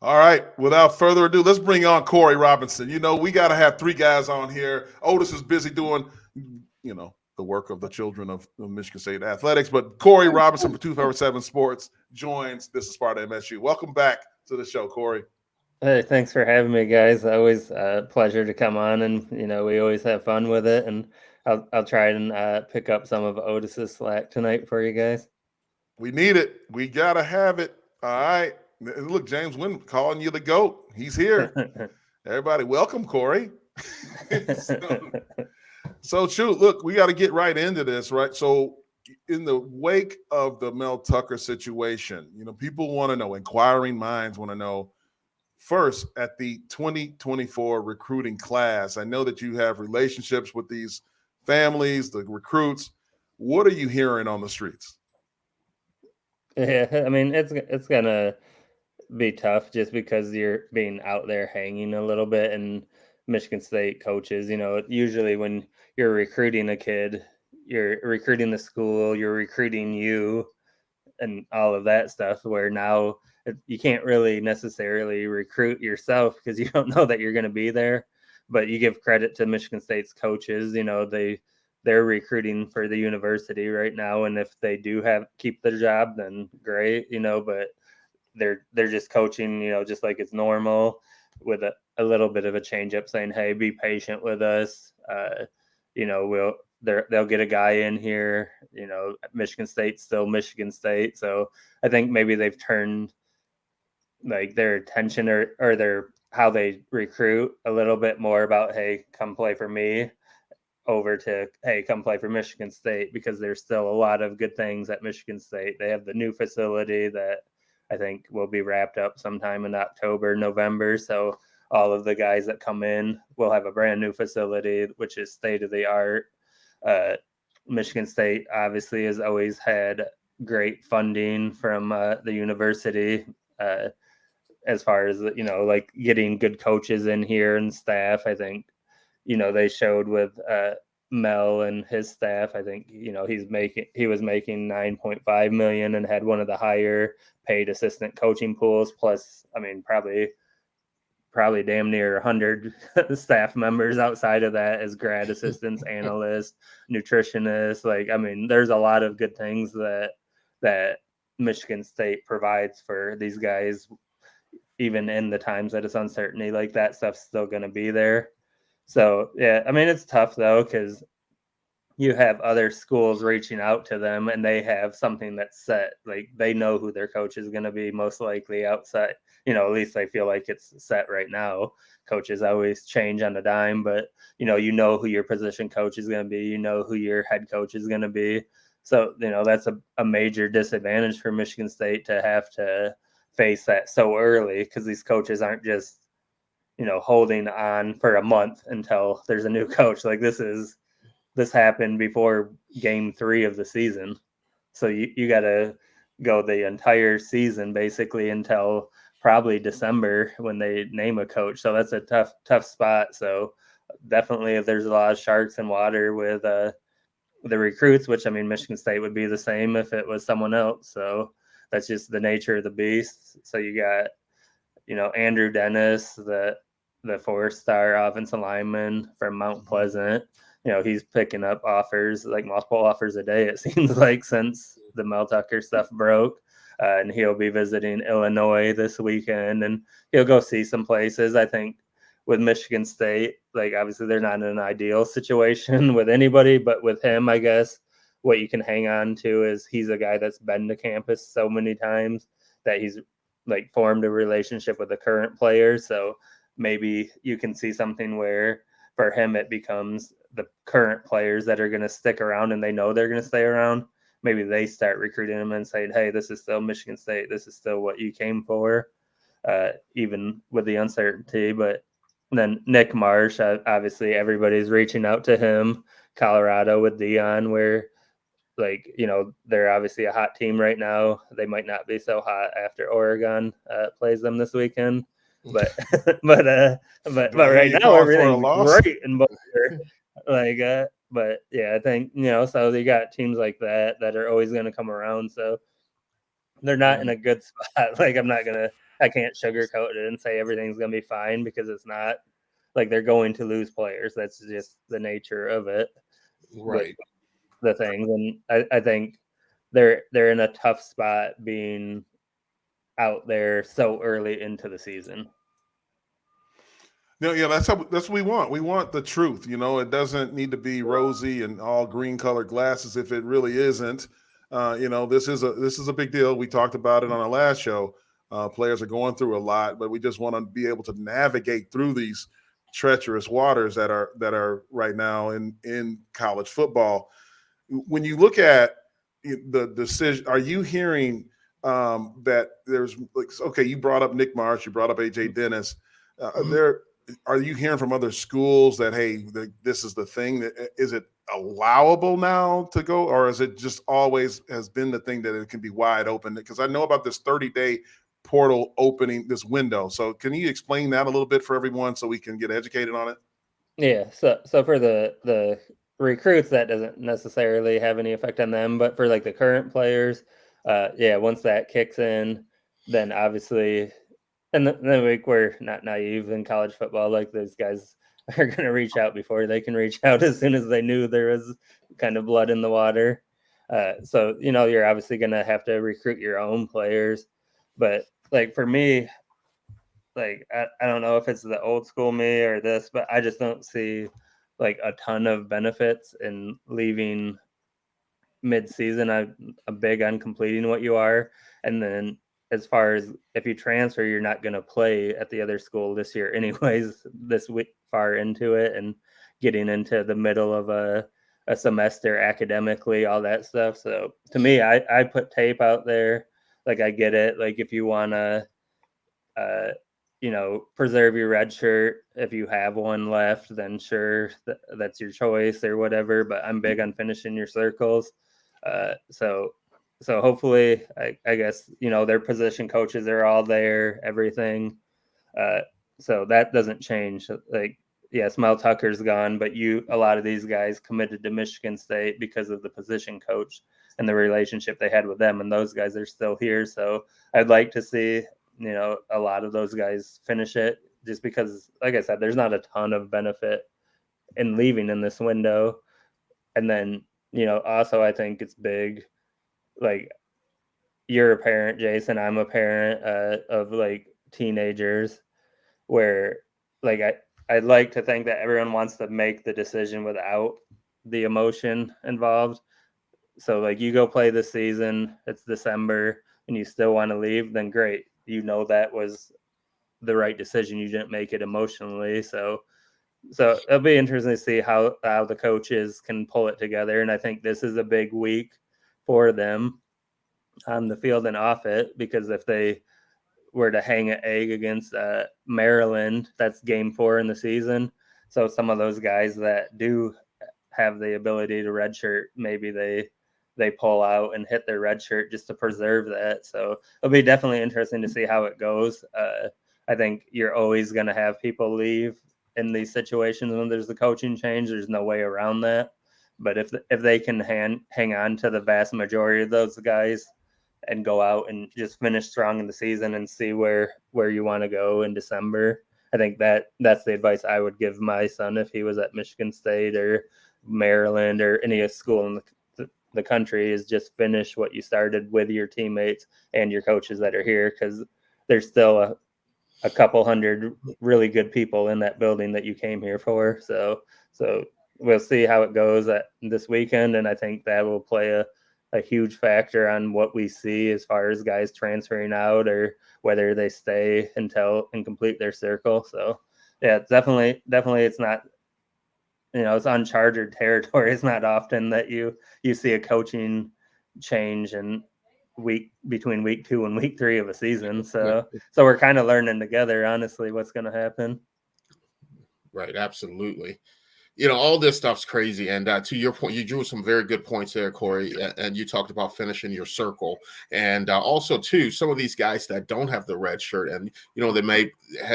All right. Without further ado, let's bring on Corey Robinson. We got to have three guys on here. Otis is busy doing, the work of the children of Michigan State athletics. But Corey Robinson for 247 Sports joins This is Sparta MSU. Welcome back to the show, Corey. Hey, thanks for having me, guys. Always a pleasure to come on, and we always have fun with it. And I'll try and pick up some of Otis's slack tonight for you guys. We need it. We gotta have it. All right. Look, James Wynn calling you the GOAT. He's here. Everybody, welcome, Corey. so shoot, look, we got to get right into this, right? So in the wake of the Mel Tucker situation, people want to know, inquiring minds want to know, first, at the 2024 recruiting class, I know that you have relationships with these families, the recruits. What are you hearing on the streets? Yeah, I mean, it's gonna be tough just because you're being out there hanging a little bit, and Michigan State coaches, usually when you're recruiting a kid, you're recruiting the school, you're recruiting you, and all of that stuff, where now you can't really necessarily recruit yourself because you don't know that you're going to be there. But you give credit to Michigan State's coaches, they're recruiting for the university right now, and if they do keep their job, then great, but they're just coaching, just like it's normal, with a little bit of a change up, saying, hey, be patient with us. They'll get a guy in here. Michigan State's still Michigan State, so I think maybe they've turned like their attention or their how they recruit a little bit more about, hey, come play for me, over to, hey, come play for Michigan State, because there's still a lot of good things at Michigan State. They have the new facility that I think will be wrapped up sometime in October, November. So all of the guys that come in will have a brand new facility, which is state of the art. Michigan State obviously has always had great funding from the university, as far as, like getting good coaches in here and staff. I think, they showed with Mel and his staff. I think, he was making $9.5 million and had one of the higher paid assistant coaching pools. Plus, I mean, probably damn near 100 staff members outside of that as grad assistants, analysts, nutritionists. Like, I mean, there's a lot of good things that Michigan State provides for these guys, even in the times that it's uncertainty. Like, that stuff's still going to be there. So, yeah, I mean, it's tough, though, because you have other schools reaching out to them, and they have something that's set. Like, they know who their coach is going to be, most likely outside. At least I feel like it's set right now. Coaches always change on a dime, but, who your position coach is going to be, who your head coach is going to be. So, that's a major disadvantage for Michigan State to have to face that so early, because these coaches aren't just, holding on for a month until there's a new coach. Like, this happened before game 3 of the season. So you got to go the entire season basically until probably December when they name a coach. So that's a tough spot. So definitely, if there's a lot of sharks in water with the recruits, which, I mean, Michigan State would be the same if it was someone else. So that's just the nature of the beast. So you got, Andrew Dennis, the 4-star offensive lineman from Mount Pleasant. He's picking up offers, like multiple offers a day, it seems like, since the Mel Tucker stuff broke. And he'll be visiting Illinois this weekend, and he'll go see some places. I think with Michigan State, like, obviously they're not in an ideal situation with anybody, but with him, I guess what you can hang on to is he's a guy that's been to campus so many times that he's like formed a relationship with the current players. So maybe you can see something where for him it becomes the current players that are going to stick around, and they know they're going to stay around. Maybe they start recruiting them and saying, hey, this is still Michigan State. This is still what you came for, even with the uncertainty. But then Nick Marsh, obviously everybody's reaching out to him. Colorado with Dion, where, like, they're obviously a hot team right now. They might not be so hot after Oregon plays them this weekend. But but right now everything's great in Boulder. But yeah, I think, so you got teams like that are always going to come around. So they're not in a good spot. Like, I'm not gonna I can't sugarcoat it and say everything's going to be fine, because it's not. Like, they're going to lose players. That's just the nature of it. Right. The things, and I think they're in a tough spot being out there so early into the season. No, yeah, that's what we want. We want the truth. It doesn't need to be rosy and all green colored glasses if it really isn't. This is a big deal. We talked about it on our last show. Players are going through a lot, but we just want to be able to navigate through these treacherous waters that are right now in college football. When you look at the decision, are you hearing that there's okay? You brought up Nick Marsh, you brought up AJ Dennis. Are you hearing from other schools that, hey, this is the thing? Is it allowable now to go, or is it just always has been the thing that it can be wide open? Because I know about this 30-day portal opening, this window. So can you explain that a little bit for everyone so we can get educated on it? Yeah. So for the recruits, that doesn't necessarily have any effect on them, but for like the current players, once that kicks in, then obviously. And then we're not naive in college football. Like, those guys are going to reach out before they can reach out, as soon as they knew there was kind of blood in the water. So, you're obviously going to have to recruit your own players. But like, for me, like, I don't know if it's the old school me or this, but I just don't see like a ton of benefits in leaving mid-season. I'm big on completing what you are. And then, as far as if you transfer, you're not going to play at the other school this year anyways, this week far into it, and getting into the middle of a semester academically, all that stuff. So to me, I put tape out there. Like, I get it. Like, if you want to, preserve your red shirt, if you have one left, then sure, that's your choice or whatever. But I'm big on finishing your circles. So hopefully, I guess, their position coaches are all there, everything. So that doesn't change. Like, yes, Mel Tucker's gone, but a lot of these guys committed to Michigan State because of the position coach and the relationship they had with them, and those guys are still here. So I'd like to see, a lot of those guys finish it, just because, like I said, there's not a ton of benefit in leaving in this window. And then, also, I think it's big. Like, you're a parent, Jason, I'm a parent of like teenagers, where like I'd like to think that everyone wants to make the decision without the emotion involved. So like, you go play this season, it's December, and you still want to leave, then great. That was the right decision. You didn't make it emotionally. So it'll be interesting to see how the coaches can pull it together. And I think this is a big week for them on the field and off it, because if they were to hang an egg against Maryland, that's game 4 in the season. So some of those guys that do have the ability to redshirt, maybe they pull out and hit their redshirt just to preserve that. So it'll be definitely interesting to see how it goes. I think you're always going to have people leave in these situations when there's the coaching change. There's no way around that. But if they can hang on to the vast majority of those guys and go out and just finish strong in the season and see where you want to go in December, I think that's the advice I would give my son if he was at Michigan State or Maryland or any school in the country, is just finish what you started with your teammates and your coaches that are here, because there's still a couple hundred really good people in that building that you came here for. So we'll see how it goes this weekend, and I think that will play a huge factor on what we see as far as guys transferring out or whether they stay and complete their circle. So yeah, definitely it's not, it's uncharted territory. It's not often that you see a coaching change between week 2 and week 3 of a season. So we're kind of learning together, honestly, what's going to happen. Right. Absolutely. All this stuff's crazy. And to your point, you drew some very good points there, Corey. And you talked about finishing your circle. And also, too, some of these guys that don't have the red shirt and, they may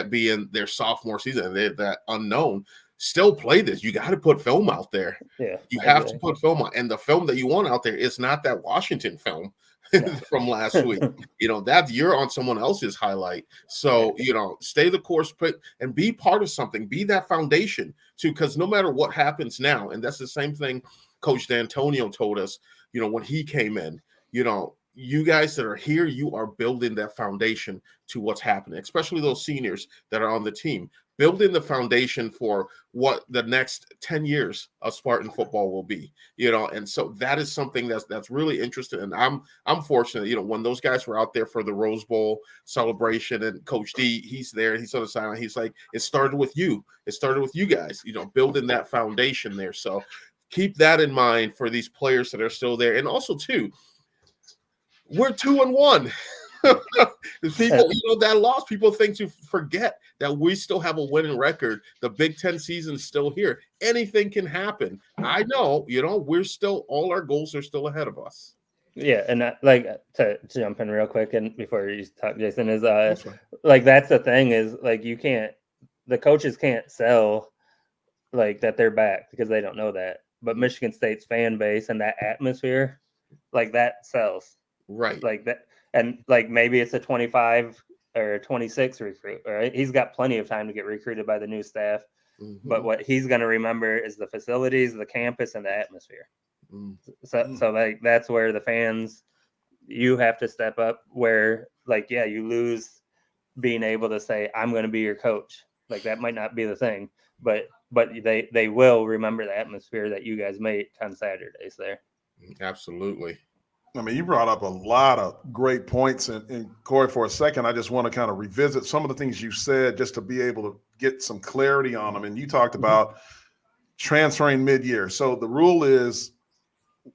be in their sophomore season, they're that unknown, still play this. You got to put film out there. Yeah, you have to put film out. And the film that you want out there is not that Washington film. from last week. That you're on someone else's highlight. So, stay the course, and be part of something. Be that foundation too, because no matter what happens now, and that's the same thing Coach D'Antonio told us, when he came in, you guys that are here, you are building that foundation to what's happening, especially those seniors that are on the team, building the foundation for what the next 10 years of Spartan football will be, and so that is something that's really interesting. And I'm fortunate, when those guys were out there for the Rose Bowl celebration, and Coach D, he's there, he's on the sideline, he's like, it started with you guys, building that foundation there. So keep that in mind for these players that are still there. And also too, we're 2-1. People, that loss, people think to forget that we still have a winning record. The Big Ten season is still here. Anything can happen. I know, we're still, all our goals are still ahead of us. Yeah, and to jump in real quick, and before you talk, Jason, is that's the thing is the coaches can't sell that they're back because they don't know that. But Michigan State's fan base and that atmosphere, that sells. Right. That, and maybe it's a 25 or 26 recruit, right? He's got plenty of time to get recruited by the new staff. Mm-hmm. But what he's going to remember is the facilities, the campus, and the atmosphere. Mm-hmm. So that's where the fans, you have to step up where, you lose being able to say, I'm going to be your coach. That might not be the thing, but they will remember the atmosphere that you guys made on Saturdays there. Absolutely. I mean, you brought up a lot of great points, and Corey, for a second, I just want to kind of revisit some of the things you said just to be able to get some clarity on them. And you talked about transferring mid-year. So the rule is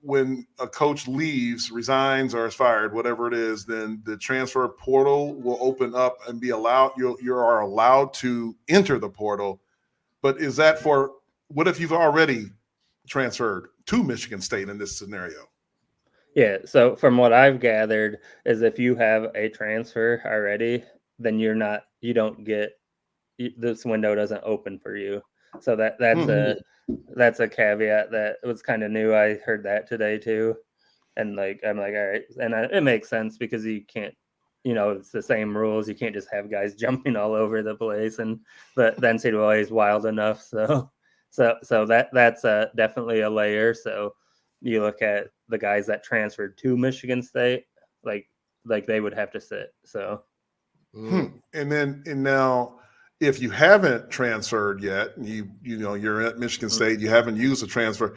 when a coach leaves, resigns, or is fired, whatever it is, then the transfer portal will open up and be allowed. You are allowed to enter the portal. But is that what if you've already transferred to Michigan State in this scenario? Yeah, so from what I've gathered is if you have a transfer already, then this window doesn't open for you. So that's a caveat that was kind of new. I heard that today too. And I'm like, all right. And it makes sense because you can't, it's the same rules. You can't just have guys jumping all over the place, and the NCAA is wild enough. So that's definitely a layer. So you look at the guys that transferred to Michigan State, like they would have to sit. So, and now, if you haven't transferred yet, you're at Michigan State, you haven't used a transfer,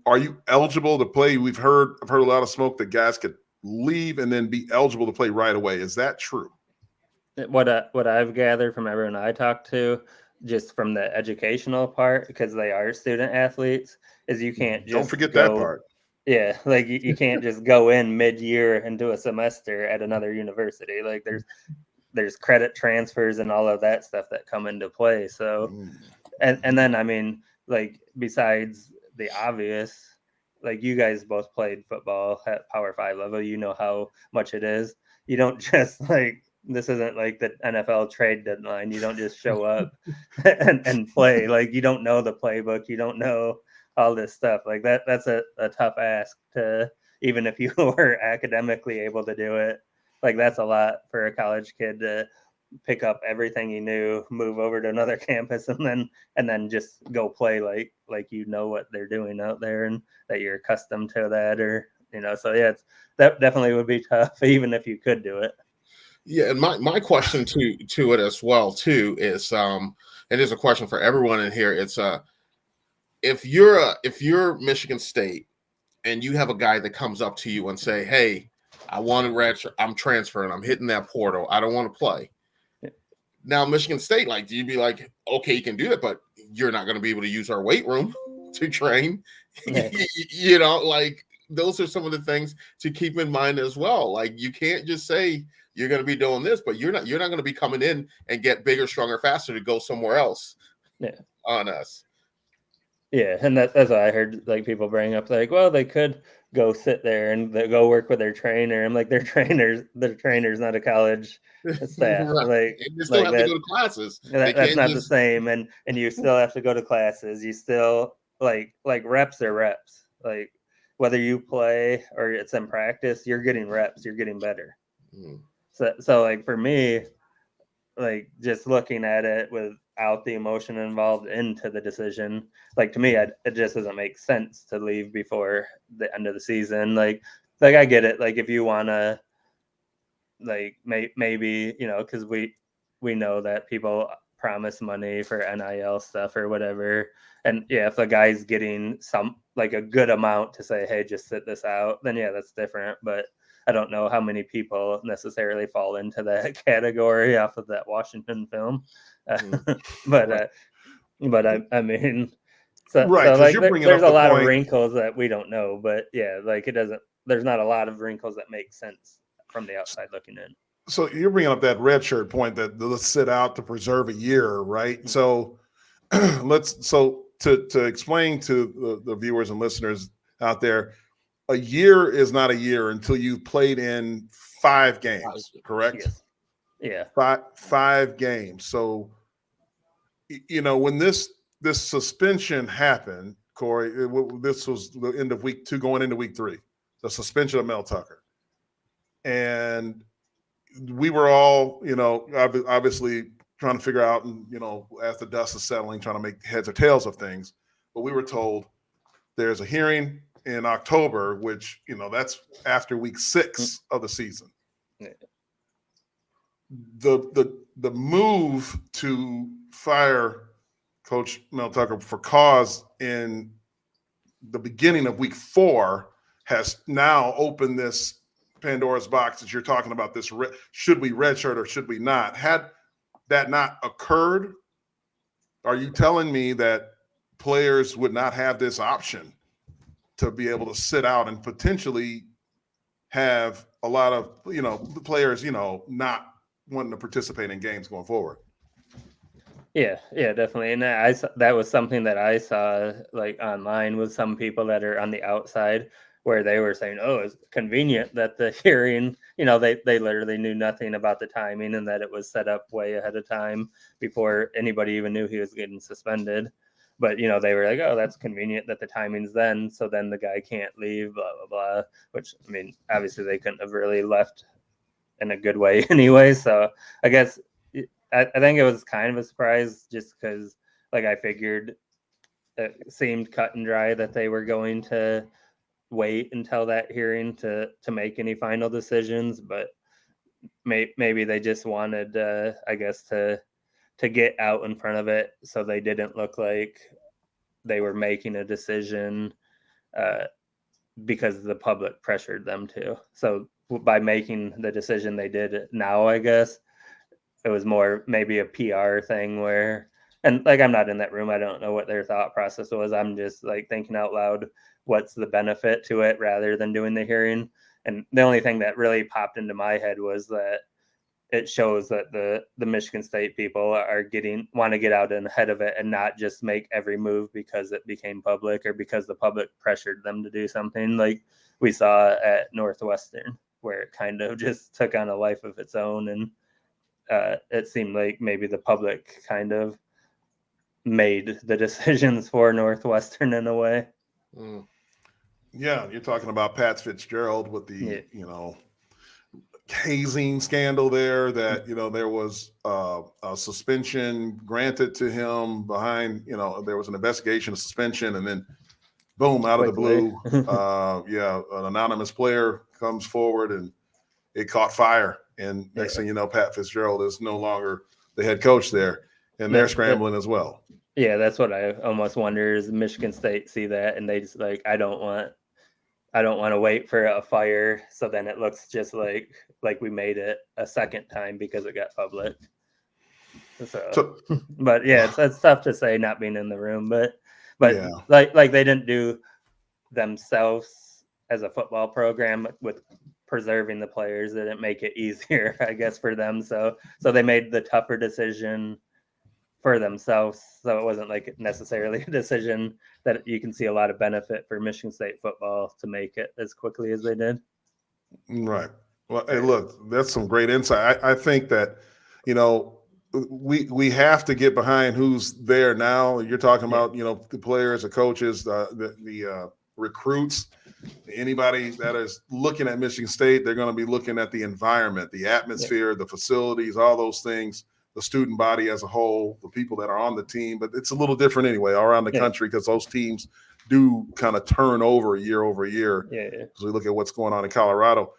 are you eligible to play? I've heard a lot of smoke that guys could leave and then be eligible to play right away. Is that true? What I've gathered from everyone I talked to, just from the educational part, because they are student athetes, is you can't just don't forget that part. Yeah, you can't just go in mid-year and do a semester at another university. There's credit transfers and all of that stuff that come into play. So, and then I mean, besides the obvious, you guys both played football at Power 5 level. You know how much it is. You don't just this isn't like the NFL trade deadline. You don't just show up and play. You don't know the playbook. You don't know all this stuff. That's a tough ask to, even if you were academically able to do it. That's a lot for a college kid to pick up everything he knew, move over to another campus, and then just go play like what they're doing out there, and that you're accustomed to that, or so yeah, that definitely would be tough even if you could do it. Yeah, and my question to it as well too is and there's a question for everyone in here. It's if you're Michigan State and you have a guy that comes up to you and say, hey, I want to I'm transferring, I'm hitting that portal, I don't want to play. Now, Michigan State, do you be like, okay, you can do it, but you're not going to be able to use our weight room to train? Yeah. Those are some of the things to keep in mind as well. You can't just say you're going to be doing this, but you're not going to be coming in and get bigger, stronger, faster to go somewhere else. Yeah. On us. Yeah, and that's what I heard people bring up, well, they could go sit there and they go work with their trainer. I'm like, their trainer's not a college staff. Right. They still have to go to classes. That's not the same, and you still have to go to classes. You still reps are reps. whether you play or it's in practice, you're getting reps, you're getting better. Mm. So like for me, like just looking at it without the emotion involved into the decision, like to me, it just doesn't make sense to leave before the end of the season. Like I get it. Like if you want to, like maybe, you know, because we know that people promise money for NIL stuff or whatever. And yeah, if the guy's getting some like a good amount to say, hey, just sit this out, then yeah, that's different. But I don't know how many people necessarily fall into that category off of that Washington film. But I mean, so Right, 'cause like you're bringing there's up a the lot of point. wrinkles that we don't know. But yeah, like there's not a lot of wrinkles that make sense from the outside looking in. So you're bringing up that red shirt point that let's sit out to preserve a year, right? So to explain to the viewers and listeners out there, a year is not a year until you've played in 5 games, correct? Yes. Yeah. Five games. So you know, when this suspension happened, Corey, this was the end of week 2 going into week 3, the suspension of Mel Tucker. And we were all, you know, obviously trying to figure out, and, you know, as the dust is settling, trying to make heads or tails of things. But we were told there's a hearing in October, which, you know, that's after week 6 of the season. Yeah. The move to fire Coach Mel Tucker for cause in the beginning of week 4 has now opened this Pandora's box that you're talking about. This should we redshirt or should we not? Had that not occurred, are you telling me that players would not have this option to be able to sit out and potentially have a lot of, you know, players, you know, not wanting to participate in games going forward? Yeah, definitely. And that was something that I saw like online with some people that are on the outside, where they were saying, oh, it's convenient that the hearing, you know, they literally knew nothing about the timing and that it was set up way ahead of time before anybody even knew he was getting suspended. But, you know, they were like, oh, that's convenient that the timing's then, so then the guy can't leave, blah, blah, blah. Which, I mean, obviously they couldn't have really left in a good way anyway. So I guess I think it was kind of a surprise just because, like, I figured it seemed cut and dry that they were going to wait until that hearing to make any final decisions. But maybe they just wanted, I guess, to get out in front of it so they didn't look like they were making a decision because the public pressured them to. So by making the decision they did now, I guess, it was more maybe a PR thing where, and like, I'm not in that room. I don't know what their thought process was. I'm just like thinking out loud, what's the benefit to it rather than doing the hearing? And the only thing that really popped into my head was that it shows that the Michigan State people want to get out and ahead of it and not just make every move because it became public or because the public pressured them to do something, like we saw at Northwestern, where it kind of just took on a life of its own. And it seemed like maybe the public kind of made the decisions for Northwestern in a way. Mm. Yeah, you're talking about Pat Fitzgerald with the, you know, hazing scandal there, that, you know, there was a suspension granted to him behind, you know, there was an investigation, a suspension, and then boom, out of the blue, an anonymous player comes forward and it caught fire. And next thing you know, Pat Fitzgerald is no longer the head coach there, and they're scrambling as well. Yeah, that's what I almost wonder, is Michigan State see that and they just like, I don't want to wait for a fire, so then it looks just like we made it a second time because it got public. So but yeah, it's tough to say not being in the room, but yeah, like they didn't do themselves as a football program with preserving the players, they didn't make it easier, I guess, for them. So they made the tougher decision for themselves. So it wasn't like necessarily a decision that you can see a lot of benefit for Michigan State football to make it as quickly as they did. Right. Well, hey, look, that's some great insight. I think that, you know, we have to get behind who's there now. You're talking about, you know, the players, the coaches, the recruits, anybody that is looking at Michigan State, they're going to be looking at the environment, the atmosphere, the facilities, all those things, the student body as a whole, the people that are on the team. But it's a little different anyway all around the country because those teams do kind of turn over year over year. Yeah. As we look at what's going on in Colorado.